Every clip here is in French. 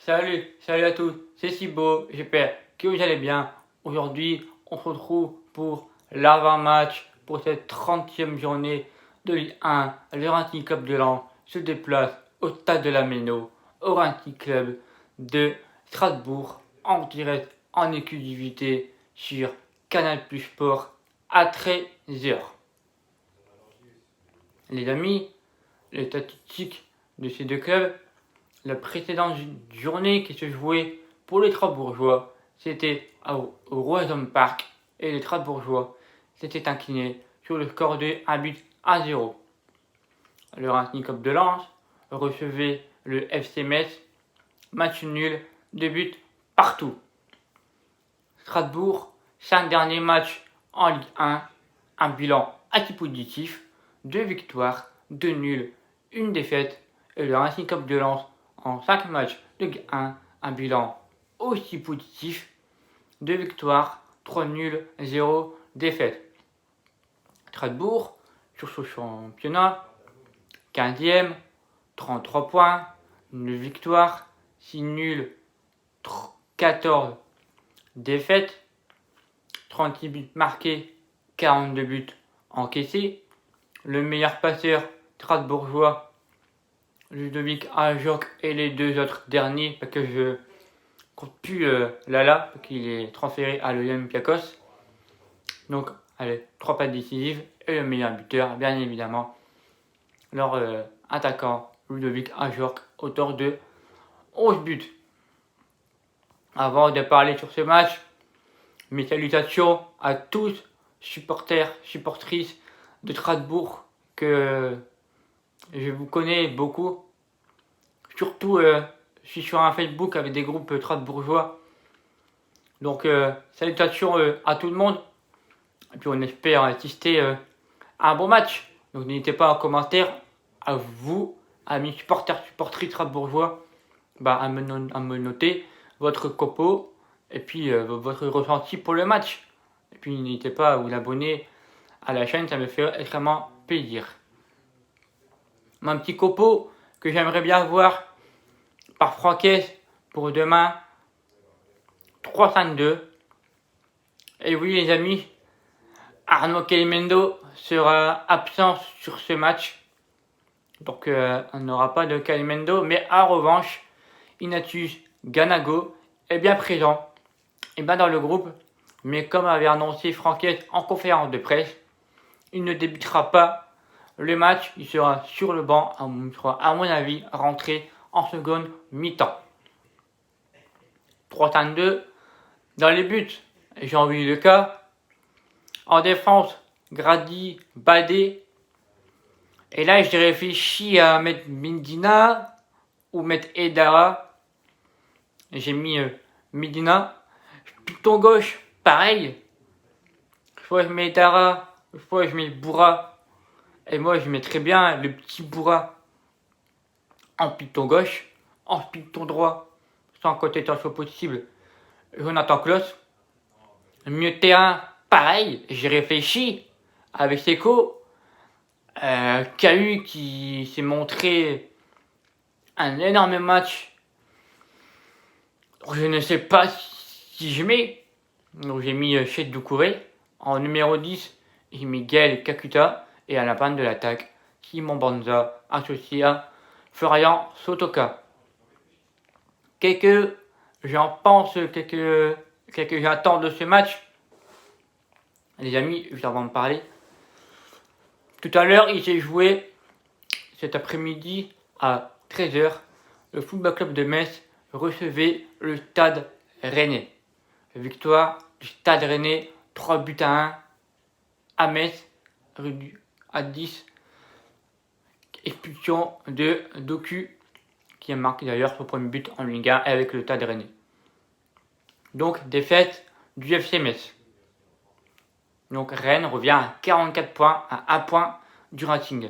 Salut à tous, c'est Cibo, j'espère que vous allez bien. Aujourd'hui, on se retrouve pour l'avant-match pour cette 30e journée de Ligue 1. Le Racing Club de Lens se déplace au stade de la Méno, au Racing Club de Strasbourg, en direct, en exclusivité sur Canal Plus Sport à 13h. Les amis, les statistiques de ces deux clubs. La précédente journée qui se jouait pour les Strasbourgeois, c'était au Roison Park et les Strasbourgeois s'étaient inclinés sur le score de 1-0. Le Racing Club de Lens recevait le FC Metz, match nul, 2 buts partout. Strasbourg, 5 derniers matchs en Ligue 1, un bilan assez positif, 2 victoires, 2 nuls, 1 défaite, et le Racing Club de Lens en 5 matchs de Ligue 1, un bilan aussi positif, 2 victoires, 3 nuls, 0 défaite. Strasbourg, sur ce championnat, 15e, 33 points, 9 victoires, 6 nuls, 14 défaites, 36 buts marqués, 42 buts encaissés. Le meilleur passeur strasbourgeois, Ludovic Ajorc, et les deux autres derniers, parce que je compte plus Lala, parce qu'il est transféré à l'Olympiakos. Donc, allez, 3 passes décisives, et le meilleur buteur, bien évidemment, leur attaquant Ludovic Ajorc, auteur de 11 buts. Avant de parler sur ce match, mes salutations à tous supporters, supportrices de Strasbourg, que je vous connais beaucoup. Surtout, je suis sur un Facebook avec des groupes strasbourgeois. Donc, salutations à tout le monde. Et puis, on espère assister à un bon match. Donc, n'hésitez pas en commentaire, à vous, amis supporters, supportrices strasbourgeois, à me noter votre copo et puis votre ressenti pour le match. Et puis, n'hésitez pas à vous abonner à la chaîne, ça me fait extrêmement plaisir. Mon petit copo que j'aimerais bien voir par Franquès pour demain, 3-5-2. Et oui les amis, Arnaud Calimendo sera absent sur ce match. Donc on n'aura pas de Calimendo, mais en revanche, Ignatius Ganago est bien présent et bien dans le groupe. Mais comme avait annoncé Franquès en conférence de presse, il ne débutera pas le match, il sera sur le banc, il sera à mon avis rentré en seconde mi-temps. 3-5-2. Dans les buts, Jean-Louis Leca. En défense, Grady, Badé. Et là, j'ai réfléchi à mettre Medina ou mettre Edara. J'ai mis Medina. Piton gauche, pareil. Soit je mets Edara, soit je mets Boura. Et moi, je mets très bien le petit Boura en piton gauche, en piton droit, sans côté tension possible. Jonathan Klaus. Mieux de terrain, pareil, j'ai réfléchi avec Seco, qui s'est montré un énorme match. Donc, je ne sais pas si je mets. Donc j'ai mis Chet Doucouré. En numéro 10, j'ai mis Gaël Kakuta. Et à la panne de l'attaque, Simon Banza, associé à Florian Sotoka. Quelques j'attends de ce match. Les amis, juste avant de parler. Tout à l'heure, il s'est joué cet après-midi à 13h. Le Football Club de Metz recevait le Stade Rennais. Victoire du Stade Rennais, 3 buts à 1 à Metz, à 10. Expulsion de Doku, qui a marqué d'ailleurs son premier but en Ligue 1 avec le Stade Rennais. Donc, défaite du FC Metz. Donc, Rennes revient à 44 points, à 1 point du Racing.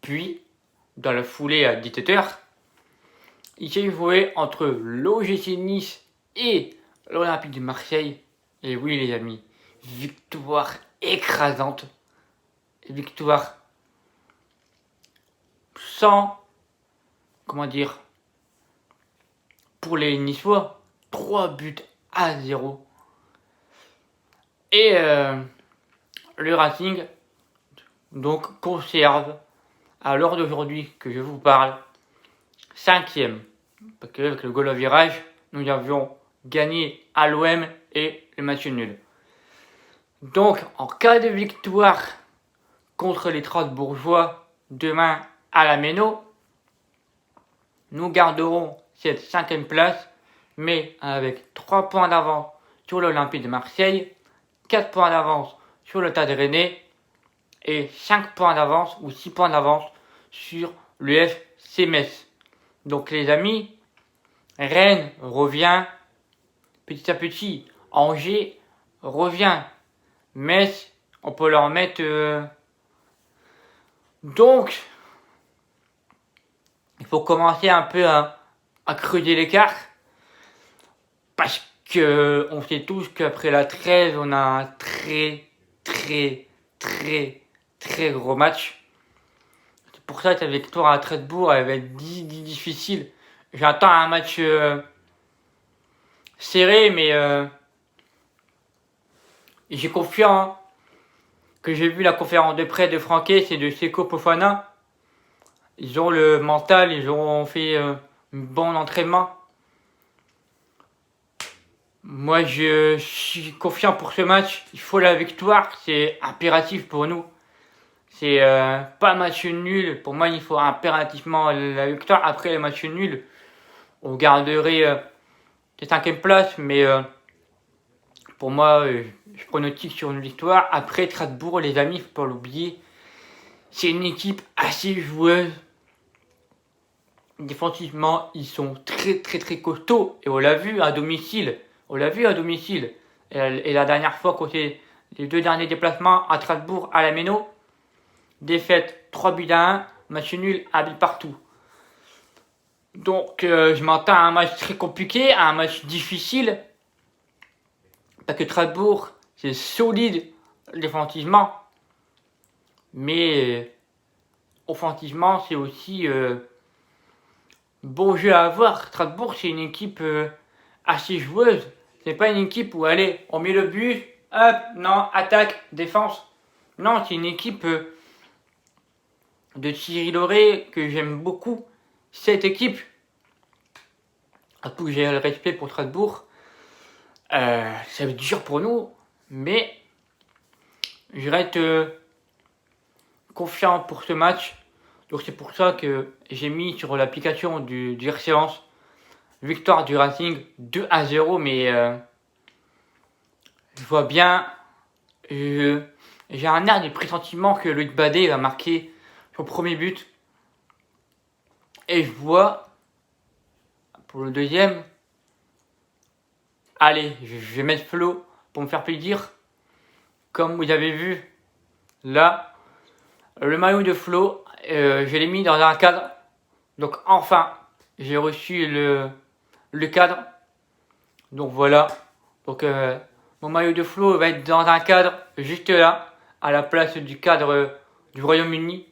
Puis, dans la foulée à 17h, il s'est joué entre l'OGC Nice et l'Olympique de Marseille. Et oui, les amis, victoire écrasante. Victoire sans, pour les Niçois, 3-0. Et le Racing donc conserve, à l'heure d'aujourd'hui que je vous parle, 5e. Parce qu'avec le goal au virage, nous avions gagné à l'OM et le match nul. Donc, en cas de victoire contre les Strasbourgeois demain à la Méno, nous garderons cette 5e place, mais avec 3 points d'avance sur l'Olympique de Marseille, 4 points d'avance sur le Stade Rennais et 5 points d'avance ou 6 points d'avance sur le FC Metz. Donc les amis, Rennes revient petit à petit, Angers revient, Metz, on peut leur mettre... Donc, il faut commencer un peu à creuser l'écart, parce que on sait tous qu'après la trêve, on a un très gros match. C'est pour ça que la victoire à Strasbourg, elle va être difficile. J'attends un match serré, mais j'ai confiance que j'ai vu la conférence de presse de Franquet et de Seko Fofana. Ils ont le mental, ils ont fait un bon entraînement. Moi, je suis confiant pour ce match. Il faut la victoire, c'est impératif pour nous. C'est pas match nul. Pour moi, il faut impérativement la victoire. Après le match nul, on garderait les 5e place, mais pour moi, je pronostique sur une victoire. Après, Strasbourg, les amis, faut pas l'oublier, c'est une équipe assez joueuse. Défensivement, ils sont très costauds. Et on l'a vu à domicile. Et la dernière fois, côté les 2 derniers déplacements à Strasbourg, à la Méno, défaite 3-1, match nul, un but partout. Donc, je m'attends à un match très compliqué, à un match difficile. Parce que Strasbourg, c'est solide défensivement. Mais offensivement, c'est aussi bon jeu à avoir. Strasbourg, c'est une équipe assez joueuse. C'est pas une équipe où, allez, on met le but, hop, non, attaque, défense. Non, c'est une équipe de Thierry Lauré que j'aime beaucoup. Cette équipe, à tout que j'ai le respect pour Strasbourg, ça va être dur pour nous, mais je reste confiant pour ce match. Donc c'est pour ça que j'ai mis sur l'application du RC Lens victoire du Racing 2-0, mais je vois bien, j'ai un air de pressentiment que Loïc Badet va marquer son premier but. Et je vois, pour le deuxième, allez, je vais mettre Flo pour me faire plaisir. Comme vous avez vu, là, le maillot de Flo, je l'ai mis dans un cadre. Donc enfin, j'ai reçu le cadre. Donc voilà. Donc mon maillot de Flo va être dans un cadre juste là, à la place du cadre du Royaume-Uni.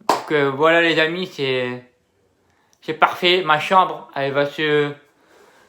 Donc voilà les amis, c'est parfait. Ma chambre, elle va se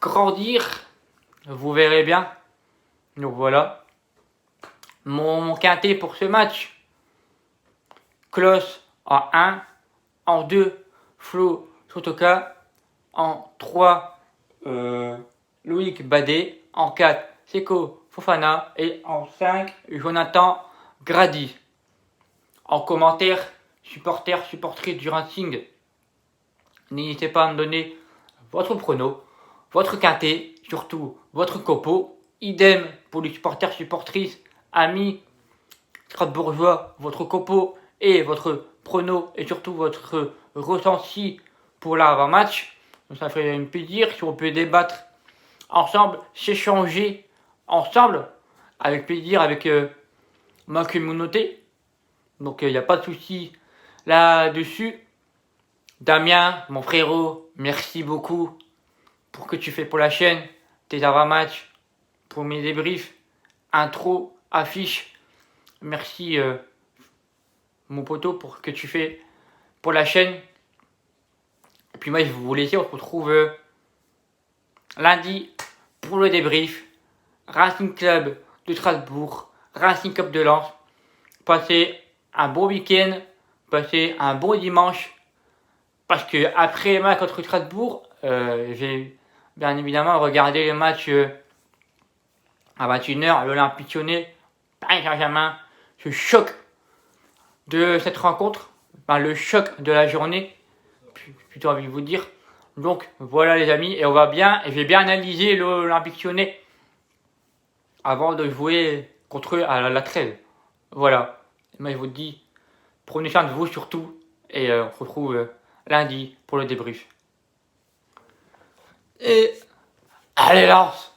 grandir. Vous verrez bien. Donc voilà. Mon quintet pour ce match. Klos en 1. En 2, Flo Sotoka. En 3, Loïc Badet. En 4, Seko Fofana. Et en 5, Jonathan Grady. En commentaire, supportrices du Racing, n'hésitez pas à me donner votre prono, votre quintet, surtout votre copo. Idem pour les supportrices, amis strasbourgeois, votre copo et votre prono et surtout votre ressenti pour l'avant-match. Ça ferait un plaisir si on peut débattre ensemble, s'échanger ensemble, avec plaisir, avec ma communauté. Donc il n'y a pas de souci là-dessus. Damien, mon frérot, merci beaucoup pour ce que tu fais pour la chaîne, tes avant-matchs, pour mes débriefs, intro, affiche. Merci mon poteau pour ce que tu fais pour la chaîne. Et puis moi je vais vous laisser, on se retrouve lundi pour le débrief. Racing Club de Strasbourg, Racing Club de Lens. Passez un bon week-end, passez un bon dimanche. Parce que après le match contre Strasbourg, j'ai bien évidemment regardé le match à 21h, l'Olympique Lyonnais, Paris Saint-Germain. Ce choc de cette rencontre, enfin, le choc de la journée, plutôt envie de vous dire. Donc voilà les amis, et j'ai bien analysé l'Olympique Lyonnais avant de jouer contre eux à la trêve. Voilà. Mais je vous dis, prenez soin de vous surtout, et on se retrouve lundi pour le débrief. Et allez Lance!